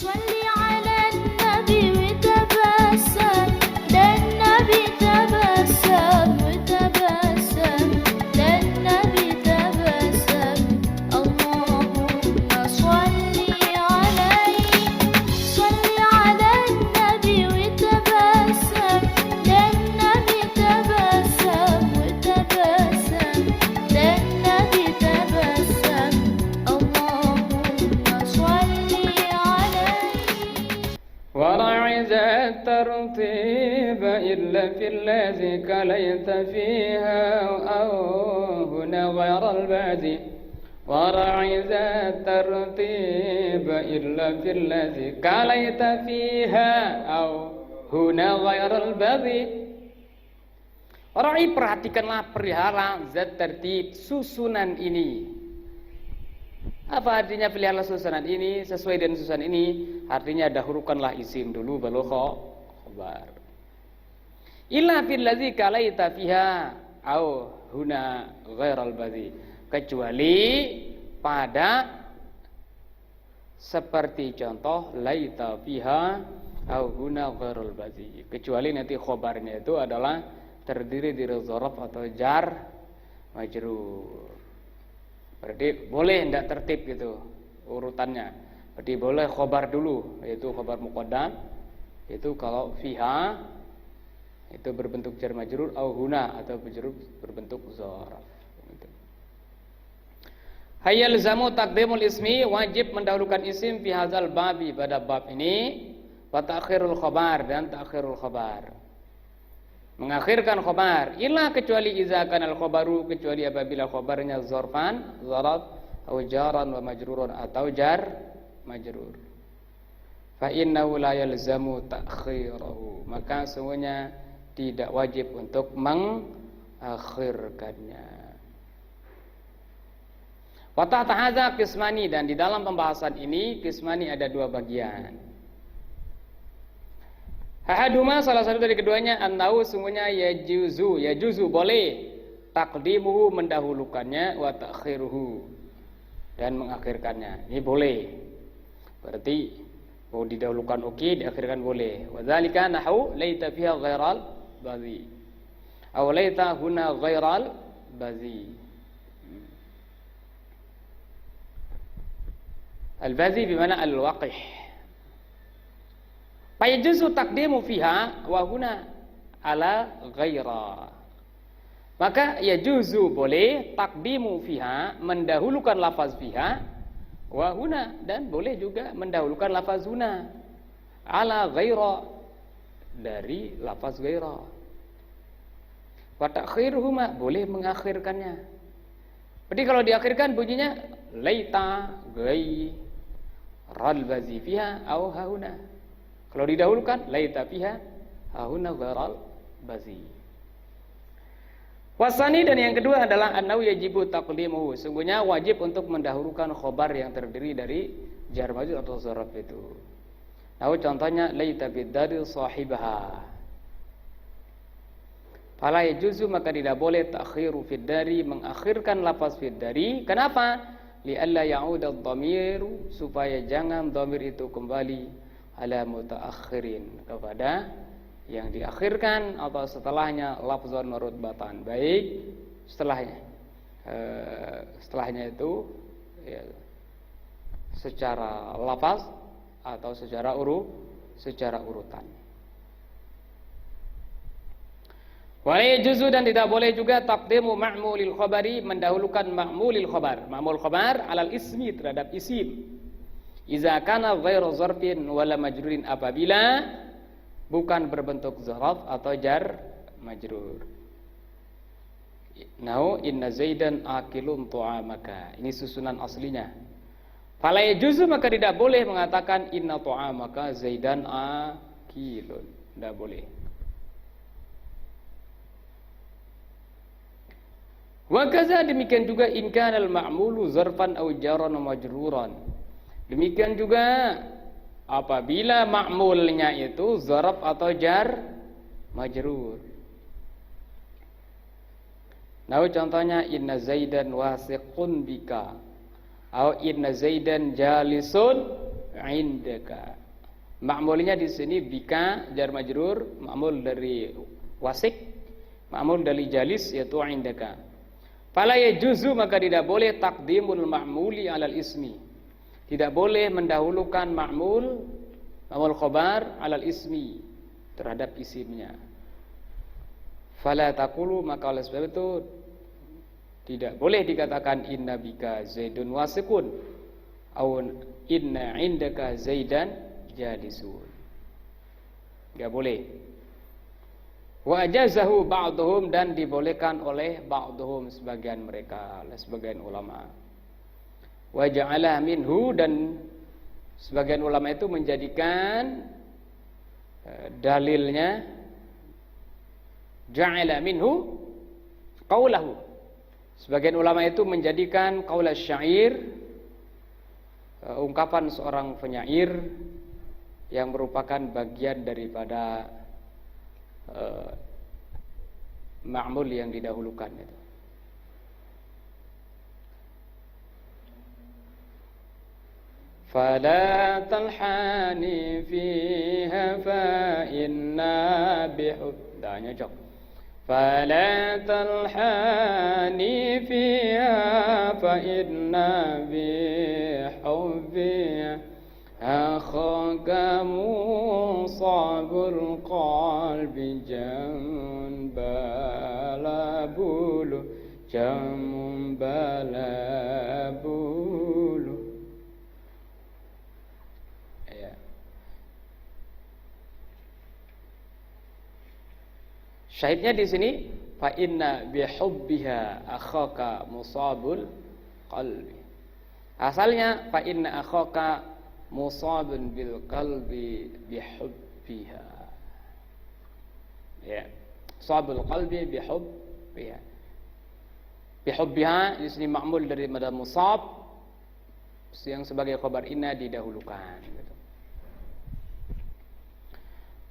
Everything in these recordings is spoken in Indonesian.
Shalli ala nabi witabassam, dan nabi tabassam witabassam, dan nabi tabassam. Allahumma shalli alaihi, shalli ala nabi witabassam, dan nabi tabassam witabassam, dan nabi tabassam. Allahumma shalli alaihi. وراعي ذا الترتيب إلا في الذي كليت فيها أو هنا غير البادي وراعي ذا الترتيب إلا في الذي كليت فيها أو هنا غير البادي. Warai, perhatikanlah, pelihara zat tertib, susunan ini. Apa artinya pelihara susunan ini? Sesuai dengan susunan ini, artinya dahulukanlah isim dulu baru khobar. Illa fil ladzi kalaita fiha au huna ghairal badhi, kecuali pada seperti contoh laita fiha au huna ghairal badhi, kecuali nanti khobarnya itu adalah terdiri dari dzaraf atau jar majrur. Berarti boleh tidak tertib gitu urutannya. Berarti boleh khobar dulu, yaitu khobar muqaddam. Itu kalau fiha itu berbentuk jar majrur, au huna atau berbentuk dzaraf. Hayyal zamu taqdimul ismi, wajib mendahulukan isim fi hadzal babi, pada bab ini, wa ta'khirul khabar, dan ta'khirul khabar, mengakhirkan khobar. Illa, kecuali iza kanal khobaru, kecuali apabila khobarnya zarfan, zaraf, atau jaran wa majrurun, atau jar majrur. Fa innahu la yalzamu ta'khirahu, maka semuanya tidak wajib untuk mengakhirkannya. Wa tahta hadza qismani, dan di dalam pembahasan ini qismani ada dua bagian. Ahaduma, salah satu dari keduanya, annahu, semuanya yajuzu boleh, taqdimuhu, mendahulukannya, wa ta'khiruhu, dan mengakhirkannya. Ini boleh. Berarti mau didahulukan oke, diakhirkan boleh. Wa dzalika nahu laita fiha ghairal badhi, aw laita huna ghairal badhi. Al-badhi bimana al-waqih. Fayajuzu taqdimu fiha wa huna ala ghaira, maka yajuzu boleh taqdimu fiha, mendahulukan lafaz fiha, wa huna, dan boleh juga mendahulukan lafaz huna, ala ghaira, dari lafaz ghaira. Wa ta'khiruhuma, boleh mengakhirkannya. Jadi kalau diakhirkan bunyinya laita ghairal badhi fiha au hauna. Kalau didahulukan laita fiha hauna ghairal badhi. Wasani, dan yang kedua adalah annahu yajibu taqdimuhu, sungguhnya wajib untuk mendahulukan khobar yang terdiri dari jar majrur atau zaraf itu. Nah, contohnya laita biddari sahibaha. Fala yajuzu, maka tidak boleh ta'khiru fiddari, mengakhirkan lafaz fiddari. Kenapa? Li'alla ya'uda ad-dhamiru, supaya jangan dhamir itu kembali ala mutaakhirin, kepada yang diakhirkan atau setelahnya, lafzan rutbatan, baik setelahnya itu ya, secara lafaz atau secara urutan. Wa yajuzu, dan tidak boleh juga taqdimu ma'mulil khabari, mendahulukan ma'mulil khabar, ma'mul khabar alal ismi, terhadap isim. Iza kana ghairu zarfin wala majrurin, apabila bukan berbentuk zaraf atau jar majrur. Nahu inna zaidan akilun tu'amaka, ini susunan aslinya. Fala yajuzu, maka tidak boleh mengatakan inna tu'amaka zaidan akilun, tidak boleh. Wa kaza, demikian juga in kana al ma'mulu zarfan aw jaran majruran. Demikian juga apabila ma'mulnya itu zaraf atau jar majrur. Nah, contohnya inna zaidan wasiqun bika, atau inna zaidan jalisun indaka. Ma'mulnya di sini bika jar majrur, ma'mul dari wasik, ma'mul dari jalis yaitu indaka. Fala yajuzu, maka tidak boleh taqdimul ma'muli alal ismi. Tidak boleh mendahulukan ma'mul khabar alal ismi terhadap isimnya. Fala taqulu, maka oleh sebab itu tidak boleh dikatakan inna bika zaidun wasikun atau inna indaka zaidan jalisun. Enggak boleh. Wa ajazahu ba'dhum, dan dibolehkan oleh ba'dhum sebagian mereka, oleh sebagian ulama. Wa ja'ala minhu, dan sebagian ulama itu menjadikan dalilnya ja'ala minhu qaulahu. Sebagian ulama itu menjadikan qaul syair, ungkapan seorang penyair yang merupakan bagian daripada ma'mul yang didahulukan itu. Fala talhani fiha fa inna bihuddanya cok. Fala talhani fiha fa inna bihubbiha akhaka musabul qalbi jamun balabulu jamun balabulu. Ya. Syahidnya di sini fa inna bihubbiha akhaka musabul qalbi. Asalnya fa inna akhaka musabun bil qalbi bihubbiha. Ya. Sabul qalbi bihubbiha. Bihubbiha di sini ma'mul dari mada musab yang sebagai khabar inna didahulukan gitu.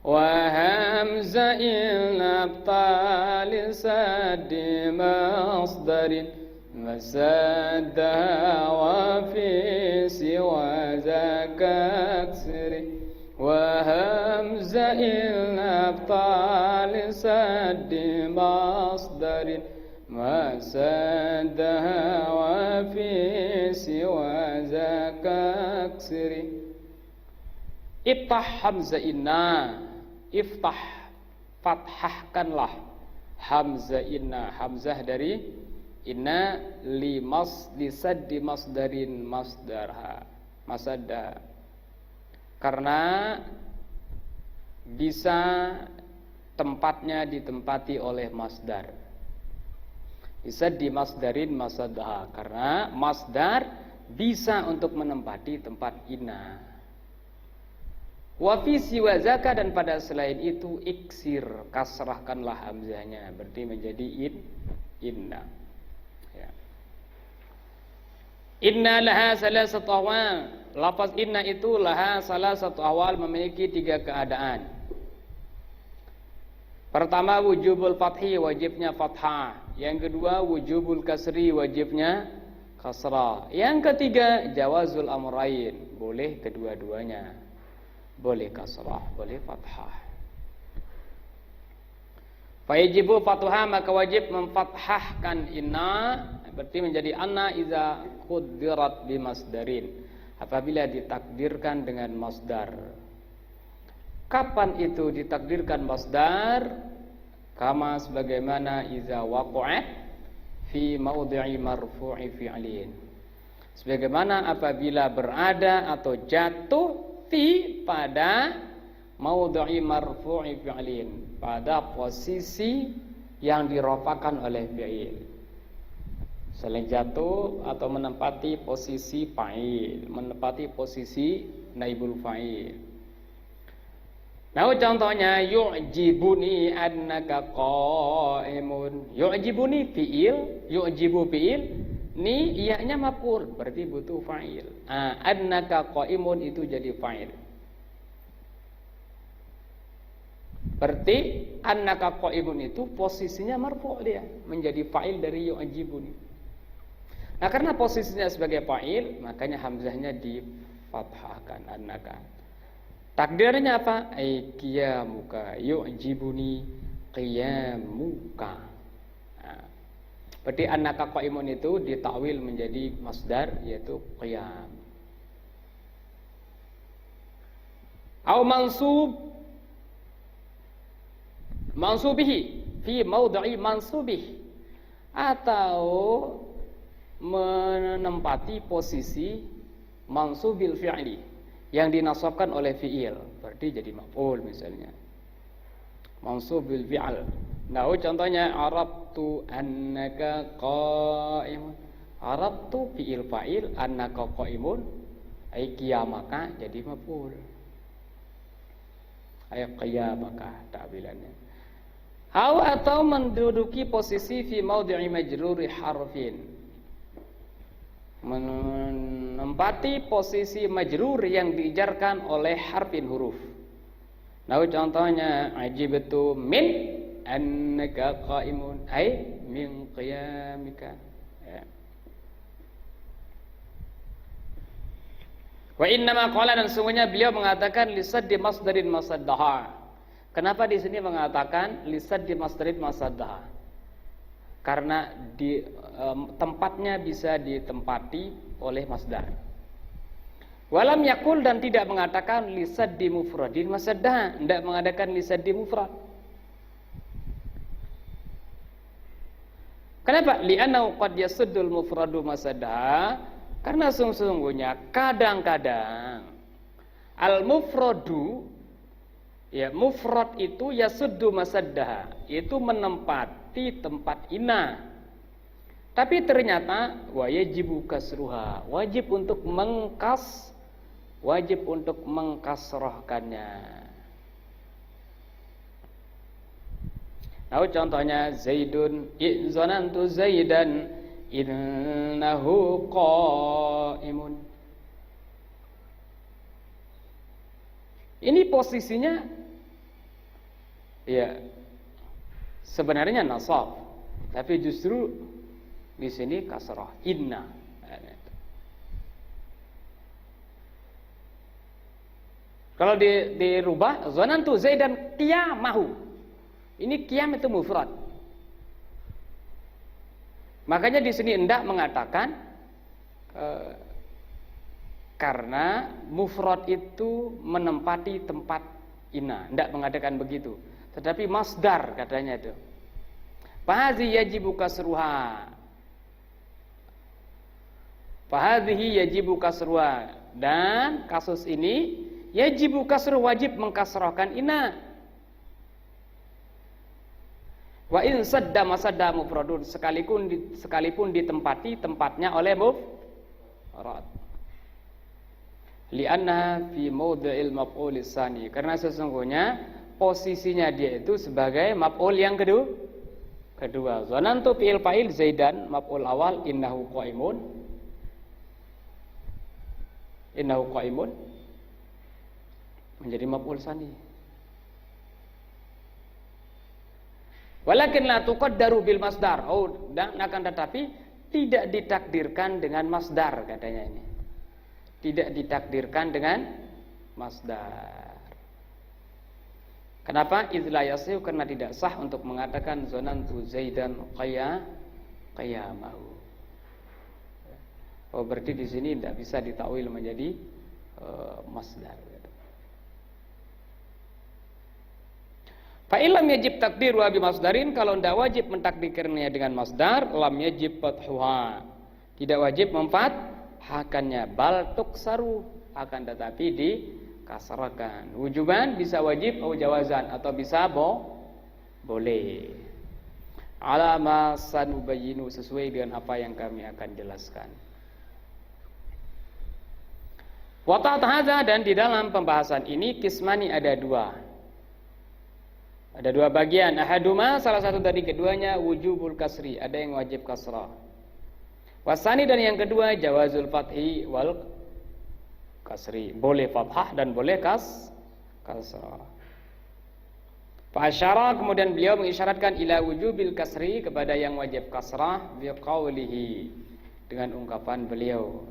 Wa hamza il abtal sadi masdarin مسدها وفي سوى ذاك أكسر وهمز الأبطال سد مصدر مسدها وفي سوى ذاك أكسر. Iftah hamzah inna, iftah, fathahkanlah hamzah inna, hamzah dari inna lisaddi masdarin masdarha masadda, karena bisa tempatnya ditempati oleh masdar. Lisaddi masdarin masaddaha, karena masdar bisa untuk menempati tempat inna. Wa fi siwa zaka, dan pada selain itu iksir, kasrahkanlah hamzahnya, berarti menjadi inna. Inna laha salasatu awal. Lafaz inna itu laha salasatu awal, memiliki 3 keadaan. Pertama, wujubul fathi, wajibnya fathah. Yang kedua, wujubul kasri, wajibnya kasrah. Yang ketiga, jawazul amrain, boleh kedua-duanya. Boleh kasrah, boleh fathah. Fayajibu fathuha, maka wajib memfathahkan inna, berarti menjadi anna iza quddirat bimasdarin, apabila ditakdirkan dengan masdar. Kapan itu ditakdirkan masdar? Kama sebagaimana iza waqa'at fi maudhi'i marfu'i fi'lin, sebagaimana apabila berada atau jatuh fi pada maudhi'i marfu'i fi'lin, pada posisi yang dirofakan oleh fi'il. Selain jatuh atau menempati posisi fa'il, menempati posisi naibul fa'il. Nah, contohnya yu'jibuni annaka qa'imun. Yu'jibuni fi'il, yu'jibu fi'il, ni iyanya maf'ul, berarti butuh fa'il. Annaka qa'imun itu jadi fa'il. Berarti annaka qa'imun itu posisinya marfu' dia, menjadi fa'il dari yu'jibuni. Nah, karena posisinya sebagai fa'il, makanya hamzahnya fathahkan annaka. Takdirnya apa? Ai qiyamuka yu'jibuni qiyamuka. Nah, berarti annaka qaimun itu ditakwil menjadi masdar yaitu qiyam. Au mansubihi fi maudhi'i mansubih, atau menempati posisi mansubil fi'li yang dinasabkan oleh fi'il, berarti jadi maf'ul misalnya. Mansubil fi'al. Nah, contohnya arabtu annaka qa'imun. Arabtu fi'il fa'il, annaka qa'imun, ai qiyamaka jadi maf'ul. Ay qiyamaka ta'wilannya. Atau menduduki posisi fi maudhi'i majruri harfin, menempati posisi majrur yang dijarkan oleh harfin huruf. Nah, contohnya ajibtu min annaka qaimun, ay min qiyamika. Ya. Wa innama qala, dan sungguhnya beliau mengatakan lisaddi masdarin masaddaha. Kenapa di sini mengatakan lisaddi masdarin masaddaha? Karena tempatnya bisa ditempati oleh masdar. Walam yakul, dan tidak mengatakan lisaddi mufradin masaddah, tidak mengadakan lisaddi mufrad. Kenapa? Li'annahu qad yasuddul mufradu masaddah, karena sesungguhnya kadang-kadang al mufradu, ya mufrad itu yasuddu masaddah, itu menempati tempat ina. Tapi ternyata wajibu kasruha, wajib untuk mengkasrohkannya. Nah, contohnya Zaidun, izanantu Zaidan innahu qaimun. Ini posisinya ya sebenarnya nasab, tapi justru di sini kasrah inna. Kalau dirubah zanantu Zaidan qiyamahu, ini qiyam itu mufrad. Makanya di sini hendak mengatakan karena mufrad itu menempati tempat inna, hendak mengatakan begitu. Tetapi masdar katanya itu. Fahazi yajibu kasruha. Fahadhihi yajibu kasruha, dan kasus ini yajibu kasru, wajib mengkasrahkan inna. Wa in sadda masadda mufradun, sekalipun ditempati tempatnya oleh mufrad. Li'anna fi mawdhi'il maf'ul tsani, karena sesungguhnya posisinya dia itu sebagai maf'ul yang kedua. Zanantu fi'il fa'il Zaidan maf'ul awal, innahu qaimun menjadi maf'ul tsani. Walakin la tuqaddaru bil masdar. Dan akan tetapi tidak ditakdirkan dengan masdar katanya ini. Tidak ditakdirkan dengan masdar. Kenapa? Idza yasih, karena tidak sah untuk mengatakan zanantu Zaidan qiyamahu. Berarti di sini tidak bisa ditakwil menjadi masdar. Fa illam yajib takdiru bi masdarin, kalau tidak wajib mentakdirkannya dengan masdar, lam yajib fathuha, tidak wajib memfathahkannya, bal tuksaru, akan tetapi dikasrakan. Wujuban bisa wajib atau jawazan, atau bisa boleh. Ala ma sanubayyinu, sesuai dengan apa yang kami akan jelaskan. Wa ta'at hadza, dan di dalam pembahasan ini kismani ada dua. Ada dua bagian. Ahaduma, salah satu dari keduanya wujubul kasri, ada yang wajib kasrah. Wasani, dan yang kedua jawazul fathi wal kasri, boleh fathah dan boleh kasrah. Fa asyara, kemudian beliau mengisyaratkan ila wujubil kasri, kepada yang wajib kasrah, bi qaulihi, dengan ungkapan beliau.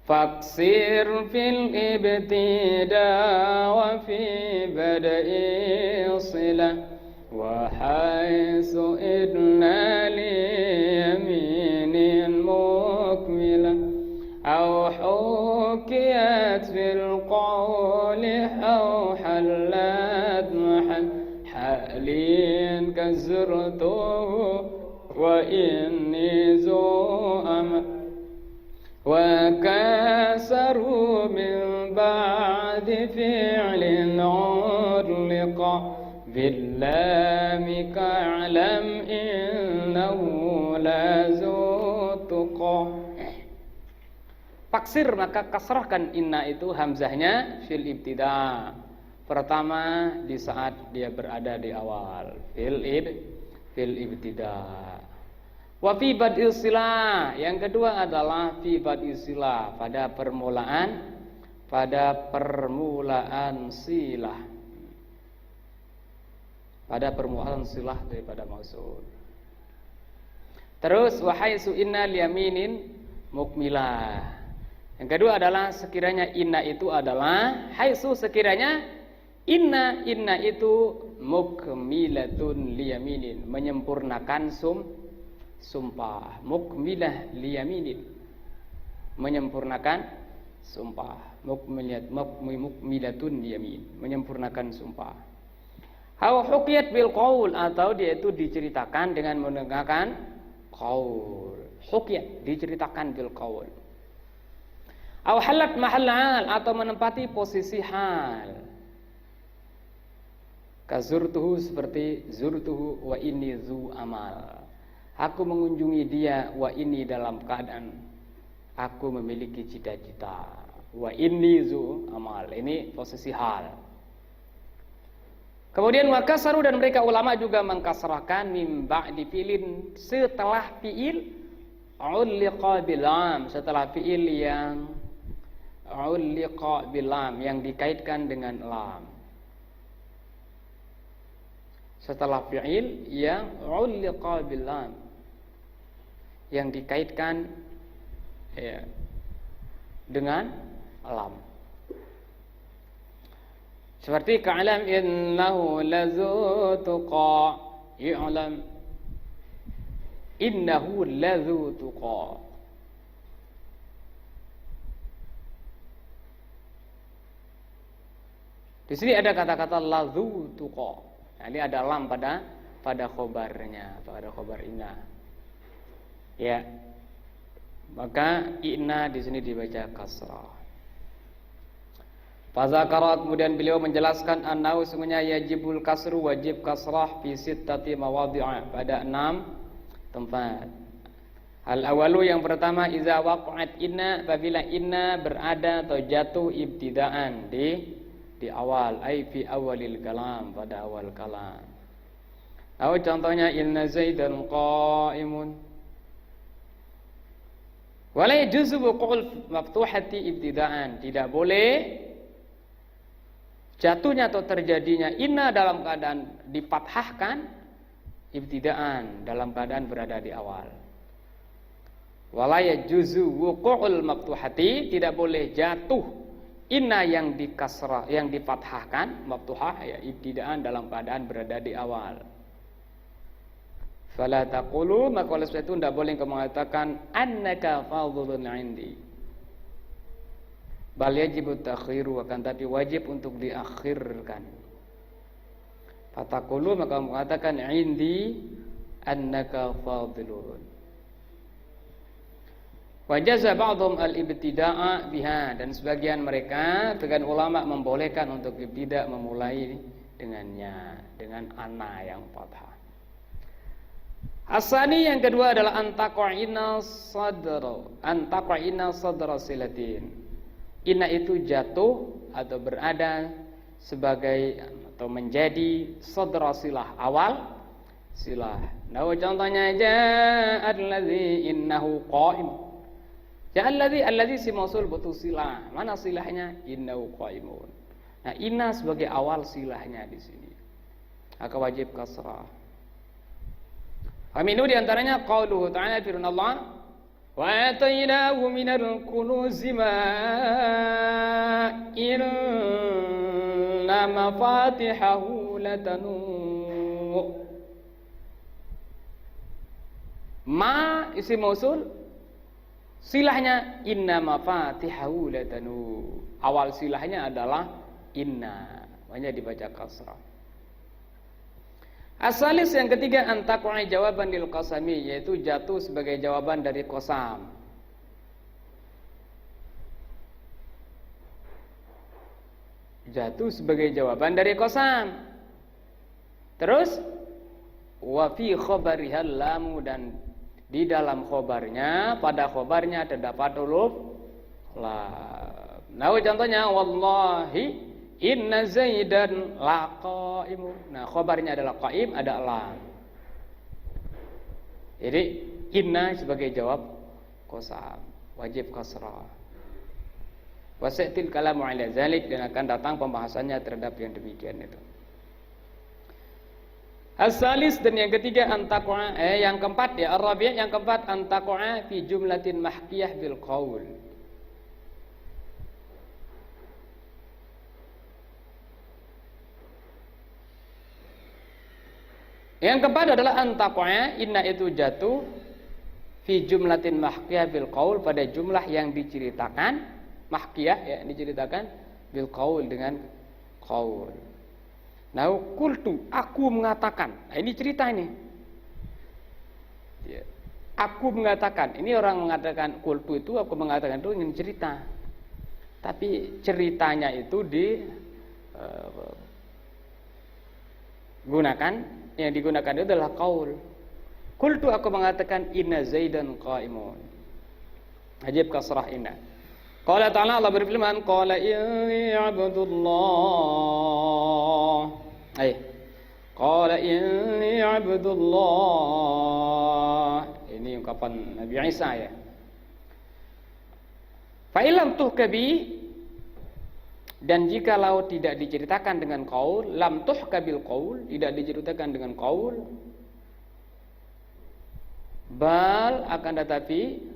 فاقصر في الابتداء وفي بدء الصلة وحيث إذن ليمين مكملة أو حكيت في القول أو حلت محل حال كزرته وإني ذو أمل وكسروا من بعد فعل علق باللام كاعلم إنه لذو تقى. Taksir maka kasrahkan inna itu hamzahnya fil ibtida. Pertama di saat dia berada di awal fil ibtida. Wa fi bad'il silah, yang kedua adalah fi bad'il silah, pada permulaan silah. Pada permulaan silah daripada mausul. Terus wa haitsu inna liyaminin mukmilah. Yang kedua adalah sekiranya inna itu adalah haitsu, sekiranya inna itu mukmilatun liyaminin, menyempurnakan sumpah. Mukmilah liyaminin, menyempurnakan sumpah. Mukmilatun liyamin, menyempurnakan sumpah. Aw hukiyat bil qaul, atau dia itu diceritakan dengan menggunakan qaul. Hukiyat diceritakan bil qaul. Aw halat mahal al, atau menempati posisi hal. Kazurtuhu, seperti zurtuhu wa inni zu amal. Aku mengunjungi dia wa inni, dalam keadaan aku memiliki cita-cita. Wa inni zu amal, ini posisi hal. Kemudian wakasaru, dan mereka ulama juga mengkasrahkan mim ba'di fi'lin, setelah fi'il ulliqa bil lam, setelah fi'il yang ulliqa bil lam, yang dikaitkan dengan lam. Setelah fi'il yang ulliqa bil lam, yang dikaitkan dengan lam. Seperti ka'lam innahu lazu tuqa, i'lam innahu lazu tuqa. Di sini ada kata-kata lazu tuqa. Nah, ini ada lam pada khobarnya, pada khobar inna. Ya. Maka inna di sini dibaca kasrah. Fazakara, kemudian beliau menjelaskan annahu, sungguhnya yajibul kasru, wajib kasrah fi sittati mawadhi'a, pada 6 tempat. Al awalu, yang pertama, iza waqa'at inna, apabila inna berada atau jatuh ibtidaan di awal, ai fi awalil kalam, pada awal kalam. Atau contohnya inna zaidan qa'imun. Wala yajuzu wuqu'ul maftuhati ibtidaan, tidak boleh jatuhnya atau terjadinya inna dalam keadaan difathahkan ibtidaan, dalam keadaan berada di awal. Wala yajuzu wuqu'ul maftuhati, tidak boleh jatuh inna yang dikasrah, yang difathahkan maftuhah, ya ibtidaan, dalam keadaan berada di awal. Fala taqulu, maka oleh sebab itu tidak boleh kamu mengatakan annaka fadhulun indi. Bal yajibu takhiru, akan tapi wajib untuk diakhirkan. Fataqulu, maka kamu mengatakan indi annaka fadhulun. Wajaza ba'dhum al-ibtida'a biha, dan sebagian mereka, sebagian ulama membolehkan untuk ibtida' memulai dengannya, dengan anna yang fathah. Asani, yang kedua adalah antaqa'ina sadra silatin. Inna itu jatuh atau berada sebagai atau menjadi sadra silah, awal silah. Nah, contohnya ja'al ladzi innahu qa'im. Ja'al ladzi si mausul butuh silah. Mana silahnya? Innahu qa'imun. Nah, inna sebagai awal silahnya di sini. Maka wajib kasrah. Aminu, diantaranya qauluhu ta'ala, firman Allah, Wa atainahu minal kunuzi ma inna mafatihahu latanu. Ma isim mausul, silahnya inna mafatihahu latanu. Awal silahnya adalah inna, banyak dibaca kasrah. Asalis yang ketiga, antaku'i jawaban lil qasami, yaitu jatuh sebagai jawaban dari qasam. Jatuh sebagai jawaban dari qasam. Terus wa fi khabariha lamu, dan di dalam khobarnya, pada khobarnya terdapat huruf lam. Nah, contohnya wallahi inna zaidan laqaimu. Nah, khobarnya adalah qaim, ada lam. Jadi inna sebagai jawab qasam, wajib kasrah. Wasatil kalamu ala zalik, dan akan datang pembahasannya terhadap yang demikian itu. As-salis, dan yang ketiga antaqa, yang keempat ya, ar-rabi', yang keempat antaqa fi jumlatin mahkiyah bil qaul. Yang keempat adalah antaqa, inna itu jatuh fi jumlatin mahkiyah bil qaul, pada jumlah yang diceritakan, mahkiyah ya, diceritakan bil qaul, dengan qaul. Nah, kultu, aku mengatakan. Nah, ini cerita ini. Ya. Aku mengatakan. Ini orang mengatakan kultu itu, aku mengatakan itu ingin cerita. Tapi ceritanya itu digunakan, yang digunakan itu adalah qaul. Kultu, aku mengatakan inna zaidan qaimun. Ajib kasrah inna. Qala ta'ala, Allah berfirman, qala inni abdullah. Qala inni abdullah. Ini ungkapan Nabi Isa ya. Fa illam tuhkabi, dan jikalau tidak diceritakan dengan qaul, lam tuhkabil qaul, tidak diceritakan dengan qaul, bal, akan tetapi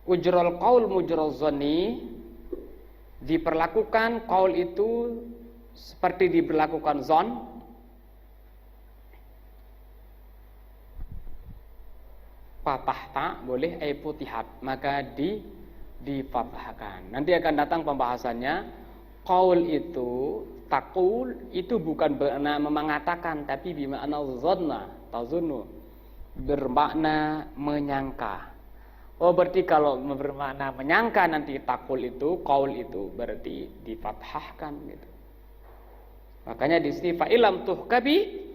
ujral qaul mujral zanni, diperlakukan qaul itu seperti diberlakukan zon. Patah tak boleh, putihat, maka dipatahkan. Nanti akan datang pembahasannya. Qaul itu, taqul itu bukan bermakna mengatakan, tapi bermakna zanna, tazunnu, bermakna menyangka. Oh, berarti kalau bermakna menyangka nanti taqul itu, qaul itu berarti dipatahkan gitu. Makanya di sini fa ilam tuhkabi,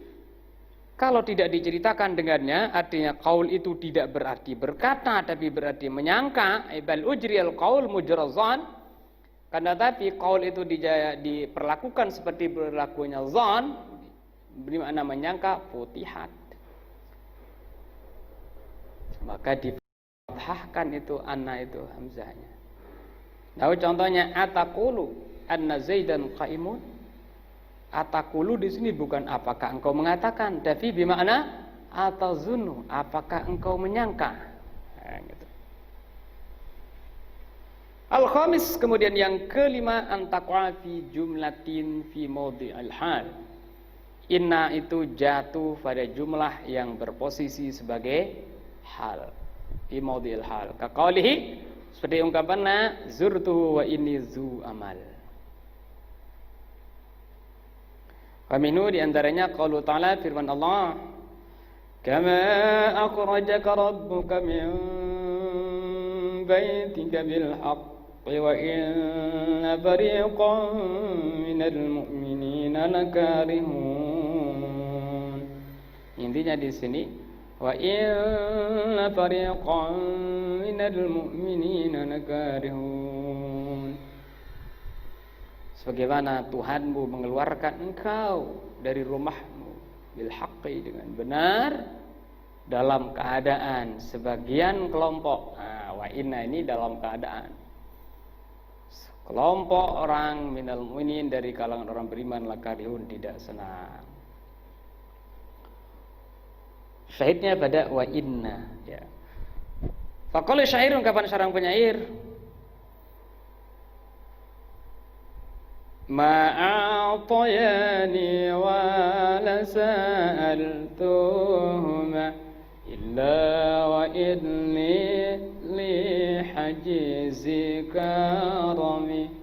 kalau tidak diceritakan dengannya, artinya qaul itu tidak berarti berkata, tapi berarti menyangka. Bal ujriyal qaul mujrazan, karena tapi qaul itu diperlakukan seperti berlakunya zan, bermakna menyangka, putihat. Maka difathahkan itu anna itu hamzahnya. Nah, contohnya ataqulu anna zaidan qaimun. Atakulu di sini bukan apakah engkau mengatakan, tapi bermakna atazunnu, apakah engkau menyangka. Nah, gitu. Al-khamis, kemudian yang kelima, antaqa fi jumlatin fi mawdi'il hal. Inna itu jatuh pada jumlah yang berposisi sebagai hal, fi mawdi'il hal. Kaqaulihi, seperti ungkapannya zurtuhu wa inni zu amal. Faminu, diantaranya qaulu ta'ala, firman Allah, kama akhrajaka rabbuka min baitika bil haqqi wa inna fariqan minal mu'minina lakarihun. Intinya di sini, wa inna fariqan minal mu'minina lakarihun. Sebagaimana Tuhanmu mengeluarkan engkau dari rumahmu bil haqqi, dengan benar, dalam keadaan sebagian kelompok. Nah, wa inna ini dalam keadaan kelompok orang minal mu'minin, dari kalangan orang beriman, lakarihun, tidak senang. Syahidnya pada wa inna ya. Faqala syairun, kapan seorang penyair, ma'atayani wa la sa'altuhuma illa wa inni li hajizi karami.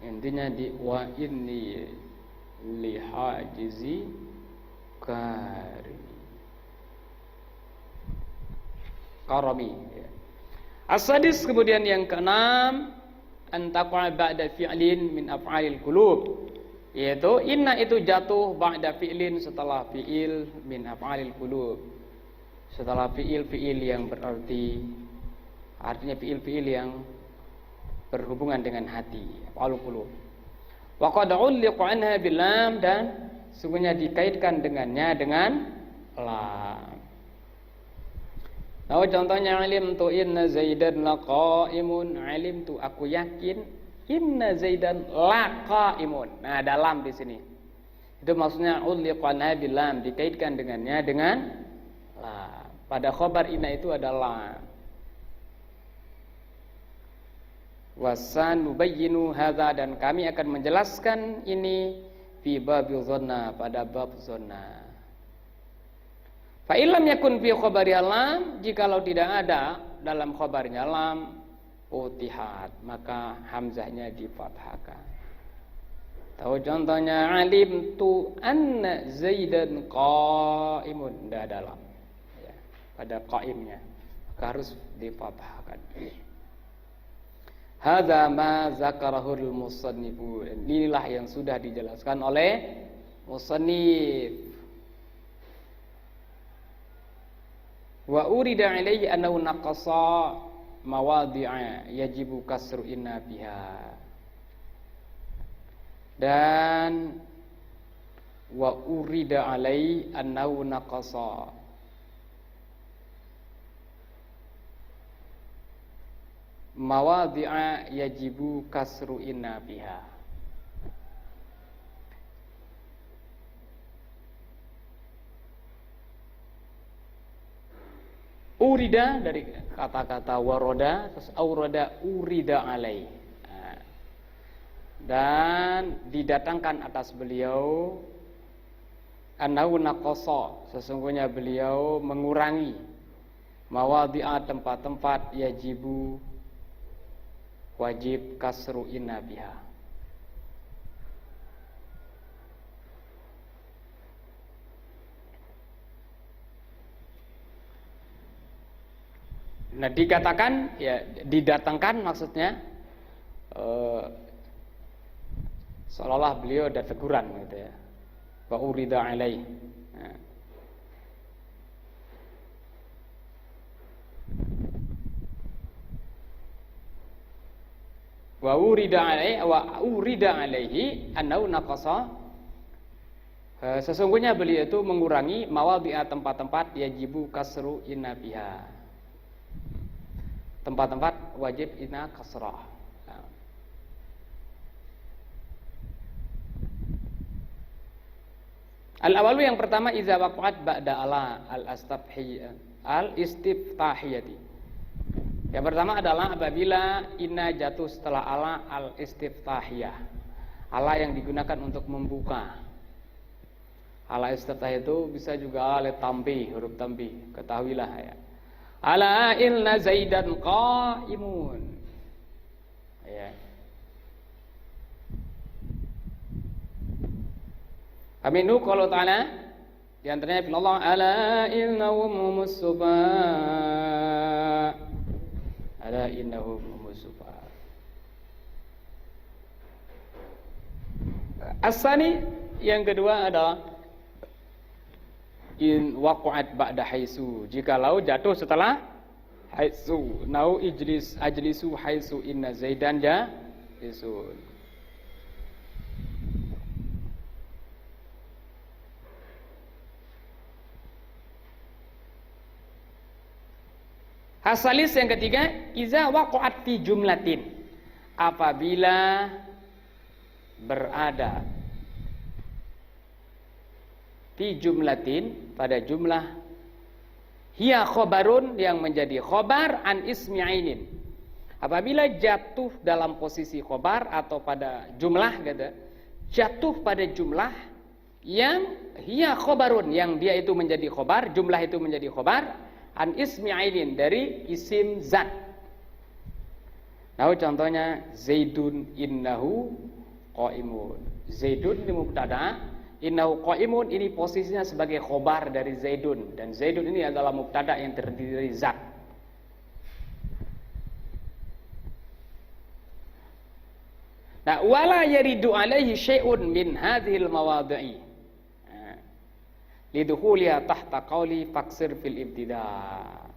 Intinya di wa inni li hajizi karami. As-sadis, kemudian yang keenam, antaqa ba'da fi'lin min af'alil qulub, yaitu inna itu jatuh ba'da fi'lin, setelah fi'il, min af'alil qulub, setelah fi'il yang berarti, artinya fi'il yang berhubungan dengan hati, af'alul qulub. Wa qad ulliqa anha bil lam, dan sungguhnya dikaitkan dengannya dengan lam. Nah, contohnya alim tu inna Zaidan laqaimun, alim tu aku yakin, inna Zaidan laqaimun. Nah, ada lam di sini. Itu maksudnya ulliqana bil lam, dikaitkan dengannya dengan lam. Pada khabar inna itu ada lam. Wasan nubayyinu hadza, dan kami akan menjelaskan ini fi babil dhanna, pada bab dhanna. Fa illam yakun fi khabari lam, jikalau tidak ada dalam khabarnya lam, utihat, maka hamzahnya difathahkan. Tahu contohnya alim tu anna Zaidan qaimun, tidak ada lam ya, pada qaimnya, maka harus difathahkan. Hadza ma zakarahul musannifu, inilah yang sudah dijelaskan oleh musannif. Wa urida alaihi annahu naqasa mawadhi'a yajibu kasru inna biha, dan wa urida alaihi annahu naqasa mawadhi'a yajibu kasru inna biha. Urida dari kata-kata waroda, terus aurada urida alai, dan didatangkan atas beliau annahu naqasa, sesungguhnya beliau mengurangi mawadhi'a, tempat-tempat yajibu wajib kasru inna biha. Nah, dikatakan ya, didatangkan maksudnya seolah-olah beliau ada teguran gitu ya. Wa urida alaih. Nah. Wa urida alaihi annahu naqasa, sesungguhnya beliau itu mengurangi mawadhi'a, tempat-tempat yajibu kasru inna biha, tempat-tempat wajib inna kasrah. Al-awalu, yang pertama, iza waqa'at ba'da ala al-istiftahiyati. Yang pertama adalah apabila inna jatuh setelah ala al-istiftahiyah, ala yang digunakan untuk membuka. Ala istiftahiyah itu bisa juga ala tanbih, huruf tanbih, ketahuilah ya. Ala inna Zaidan qaimun. Ya. Aminu qalu ta'ala, di antaranya firman Allah, ala innahum musufa. Ala innahum musufa. As-sani, yang kedua adalah in waqa'at ba'da haisu, jikalau jatuh setelah haisu. Nau ajlisu haisu inna Zaidan jalisun. Hasalis, yang ketiga, iza waqa'at fi jumlatin, apabila berada fi jumlatin, pada jumlah hiya khobarun, yang menjadi khobar, an ismi ainin. Apabila jatuh dalam posisi khobar atau pada jumlah gitu, jatuh pada jumlah yang hiya khobarun, yang dia itu menjadi khobar, jumlah itu menjadi khobar, an ismi ainin, dari isim zat. Nah, contohnya Zaidun innahu qaimun. Zaidun ini mubtada, innahu qaimun ini posisinya sebagai khobar dari Zaidun, dan Zaidun ini adalah mubtada yang terdiri dari zat. Nah, wala yaridu alaihi syai'un min hadhil mawadhi'i lidukhuliha tahta qawli faksir fil ibtida'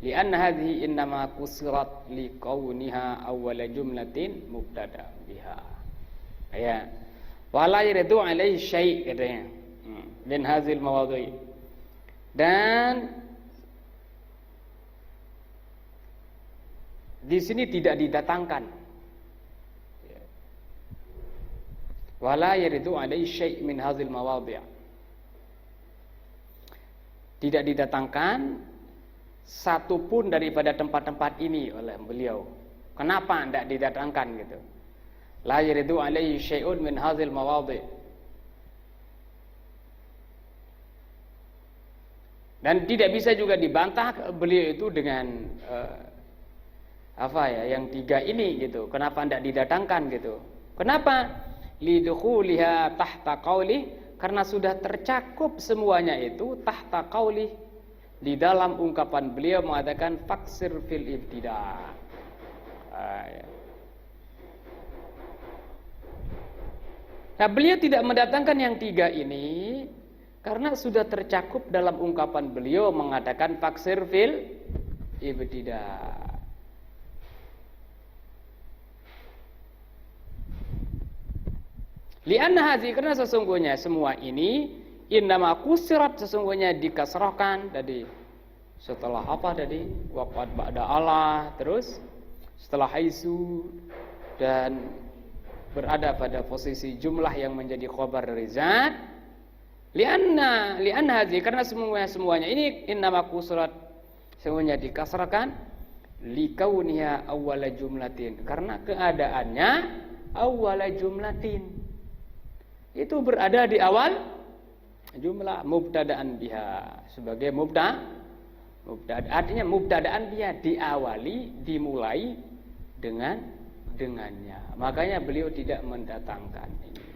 li'anna hadhihi innama kusirat liqauniha awwala jumlatin mubtada biha. Ya, wala yaridu alaihi syai' katanya min hadhil mawadhi'i, dan di sini tidak didatangkan. Wala yaridu alaihi syai' min hadzal mawadhi'. Tidak didatangkan satu pun daripada tempat-tempat ini oleh beliau. Kenapa tidak didatangkan gitu? La yaridu alaihi syai'un min hadzal mawadhi'. Dan tidak bisa juga dibantah beliau itu dengan yang tiga ini gitu. Kenapa tidak didatangkan gitu? Kenapa? Lidukhuliha tahta qauli, karena sudah tercakup semuanya itu tahta qauli, di dalam ungkapan beliau mengatakan faksir fil ibtida'. Nah, beliau tidak mendatangkan yang tiga ini karena sudah tercakup dalam ungkapan beliau mengatakan faksir fil ibtida'. Lianna hadzi, karena sesungguhnya semua ini innama kusirat, sesungguhnya dikasrahkan tadi setelah apa tadi, waqad ba'da Allah, terus setelah haisu, dan berada pada posisi jumlah yang menjadi khabar dari zat. Lianna hadzi, karena semuanya ini innama kusirat, semuanya dikasrahkan likauniha awwala jumlatin, karena keadaannya awwala jumlatin, itu berada di awal jumlah, mubtadaan biha, sebagai mubtada, artinya mubtadaan biha, diawali, dimulai dengannya. Makanya beliau tidak mendatangkan ini.